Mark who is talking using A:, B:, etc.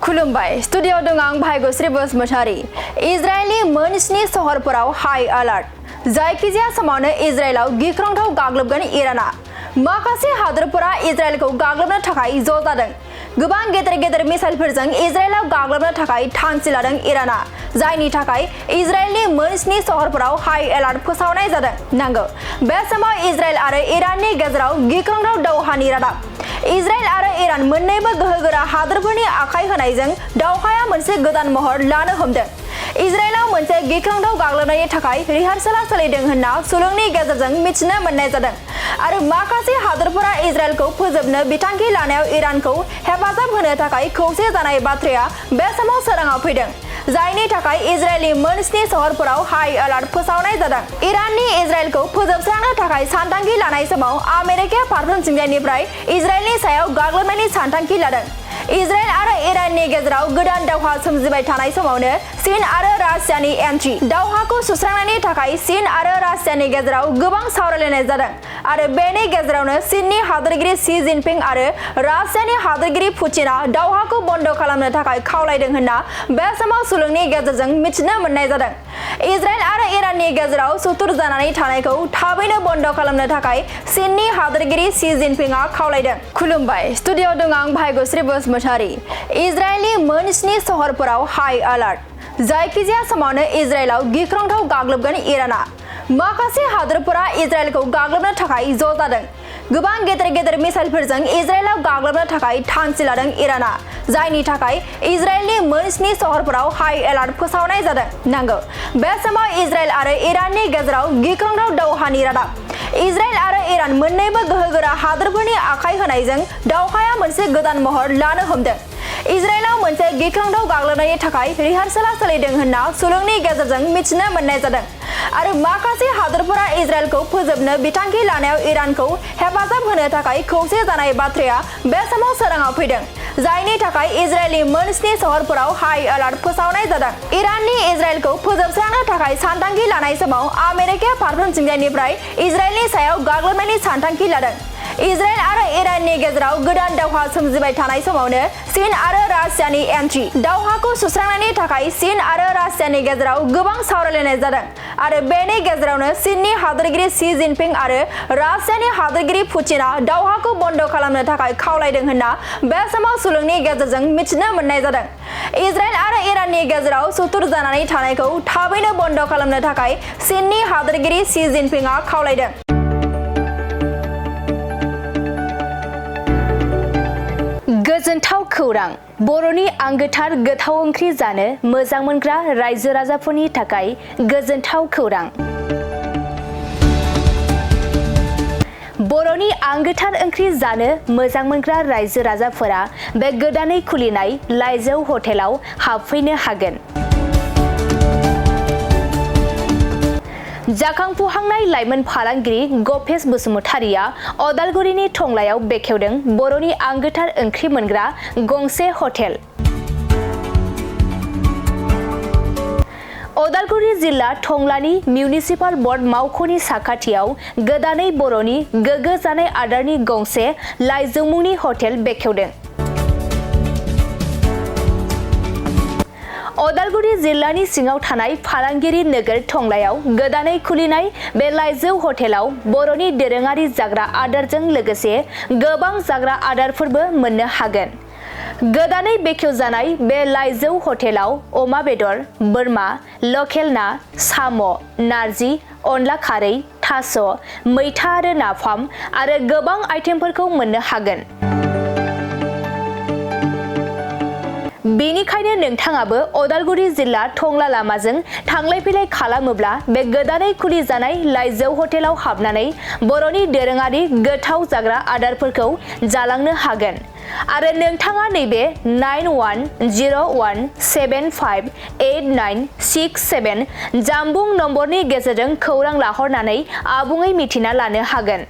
A: खुलुमबाय स्टुडिअ दं आं भाग्यश्री बसुमतारी। इजराइलनि मोन 7 सहरफोराव हाई अलर्ट। जायखिजाया समावनो इजराइलाव गिख्रंथाव गाग्लोबगोन इराना। माखासे हादोरफोरा इजराइलखौ गाग्लोबनो थाखाय ज' जादों। गोबां गेदेर मिसाइलफोरजों इजराइलाव गाग्लोबनो थाखाय थांखि लादों इराना, जायनि थाखाय इजराइलनि मोन 7 सहरफोराव हाई अलर्ट फोसावनाय जादों। नंगौ, बे समाव इजराइल आरो इराननि गेजेराव गिख्रंथाव दावहानि रादाब। इजराइल आरो इरान मोन्नैबो गोहोगोरा हादोरफोरनि आखाइ होनायजों दावहाया मोनसे गोदान महर लानो हमदों। इजराइलाव मोनसे गिख्रंथाव गाग्लोबनायनि थाखाय रिहार्सेलआ सोलिदों होनना सुलुंनि गेजेरजों मिथिनो मोननाय जादों आरो माखासे हादोरफोरा इजराइलखौ फोजोबनो बिथांखि लानायाव इरानखौ हेफाजाब होनो थाखाय खौसे जानाय बाथ्राया बे समाव सोराङाव फैदों, जायनि थाखाय इजराइलनि मोन 7 सहरफोराव हाई अलर्ट फोसावनाय जादों। इराननि इजराइलखौ फोजोबस्रांनो थाखाय सानथांखि लानाय समाव आमेरिकाया फारफ्रोमथिंजायनिफ्राय इजराइलनि सायाव गाग्लोबनायनि सानथांखि लादों। इजराइल आरो इराननि गेजेराव गोदान दावहा सोमजिबाय थानाय समावनो चीन आरो रासियानि एन्ट्रि। दावहाखौ सुस्रांनायनि थाखाय चीन आरो रासियानि गेजेराव गोबां सावरायलायनाय जादों आरो बेनि गेजेरावनो चीननि हादोरगिरि शी जिनपिं आरो रासियानि हादोरगिरि पुतिनआ दावहाखौ बन्द खालामनो थाखाय खावलायदों होनना बे समाव सुलुंनि गेजेरजों मिथिनो मोननाय जादों। इजराइल आरो इराननि गेजेराव सुथुर जानानै थानायखौ थाबैनो बन्द खालामनो थाखाय चीननि हादोरगिरि शी जिनपिंआ खावलायदों। खुलुमबाय स्टुडिअ दं आं भाग्यश्री बसुमतारी। इजराइलनि मोन 7 सहरफोराव हाई अलर्ट। जायखिजाया समावनो इजराइलाव गिख्रंथाव गाग्लोबगोन इराना। माखासे हादोरफोरा इजराइलखौ गाग्लोबनो थाखाय ज' जादों। गोबां गेदेर मिसाइलफोरजों इजराइलाव गाग्लोबनो थाखाय थांखि लादों इराना, जायनि थाखाय इजराइलनि मोन 7 सहरफोराव हाई अलर्ट फोसावनाय जादों। नंगौ, बे समाव इजराइल आरो इराननि गेजेराव गिख्रंथाव दावहानि रादाब। इजराइल आरो इरान मोन्नैबो गोहोगोरा हादोरफोरनि आखाइ होनायजों दावहाया मोनसे गोदान महर लानो हमदों। इजराइलाव मोनसे गिख्रंथाव गाग्लोबनायनि थाखाय रिहार्सेलआ सोलिदों होनना सुलुंनि गेजेरजों मिथिनो मोननाय जादों आरो माखासे हादोरफोरा इजराइलखौ फोजोबनो बिथांखि लानायाव इरानखौ हेफाजाब होनो थाखाय खौसे जानाय बाथ्राया बे समाव सोराङाव फैदों, जायनि थाखाय इजराइलनि मोन 7 सहरफोराव हाई अलर्ट फोसावनाय जादों। इराननि इजराइलखौ फोजोबस्रांनो थाखाय सानथांखि लानाय समाव आमेरिकाया फारफ्रोमथिंजायनिफ्राय इजराइलनि सायाव गाग्लोबनायनि सानथांखि लादों। इजराइल आरो इराननि गेजेराव गोदान दावहा सोमजिबाय थानाय समावनो चीन आरो रासियानि एन्ट्रि। दावहाखौ सुस्रांनायनि थाखाय चीन आरो रासियानि गेजेराव गोबां सावरायलायनाय जादों आरो बेनि गेजेरावनो चीननि हादोरगिरि शी जिनपिं आरो रासियानि हादोरगिरि पुतिनआ दावहाखौ बन्द खालामनो थाखाय खावलायदों होनना बे समाव सुलुंनि गेजेरजों मिथिनो मोननाय जादों। इजराइल आरो इराननि गेजेराव सुथुर जानानै थानायखौ थाबैनो बन्द खालामनो थाखाय चीननि हादोरगिरि शी जिनपिंआ खावलायदों। गोजोनथाव खौरां! बर'नि आंगोथार गोथाव ओंख्रि जानो मोजां मोनग्रा रायजो राजाफोरनि थाखाय गोजोनथाव खौरां। बर'नि आंगोथार ओंख्रि जानो मोजां मोनग्रा रायजो राजाफोरा बे गोदानै खुलिनाय लाइजौ हटेलाव हाबफैनो हागोन। जाखांफुहांनाय लाइमोन फालांगिरि गपेश बसुमतारीया अदालगुरिनि टंलायाव बेखेवदों बर'नि आंगोथार ओंख्रि मोनग्रा गंसे हटेल। अदालगुरि जिल्ला टंलानि मिउनिसिपाल बर्ड मावख'नि साखाथियाव गोदानै बर'नि गोग्गो जानाय आदारनि गंसे लाइजौ मुंनि हटेल बेखेवदों। अदालगुरि जिल्लानि सिङाव थानाय फालांगिरि नोगोर टंलायाव गोदानै खुलिनाय बे लाइजौ हटेलाव बर'नि दोरोङारि जाग्रा आदारजों लोगोसे गोबां जाग्रा आदारफोरबो मोननो हागोन। गोदानै बेखेवजानाय बे लाइजौ हटेलाव अमा बेदर, बोरमा, लकेल ना, साम', नारजि, अनला खारै, थास', मैथा आरो नाफाम आरो गोबां आइटेमफोरखौ मोननो हागोन। बेनिखायनो नोंथाङाबो अदालगुरि जिल्ला टंला लामाजों थांलाय फैलाय खालामोब्ला बे गोदानै खुलिजानाय लाइजौ हटेलाव हाबनानै बर'नि दोरोङारि गोथाव जाग्रा आदारफोरखौ जालांनो हागोन आरो नोंथाङा नैबे 9101758967 जानबुं नम्बरनि गेजेरजों खौरां लाहरनानै आबुङै मिथिना लानो हागोन।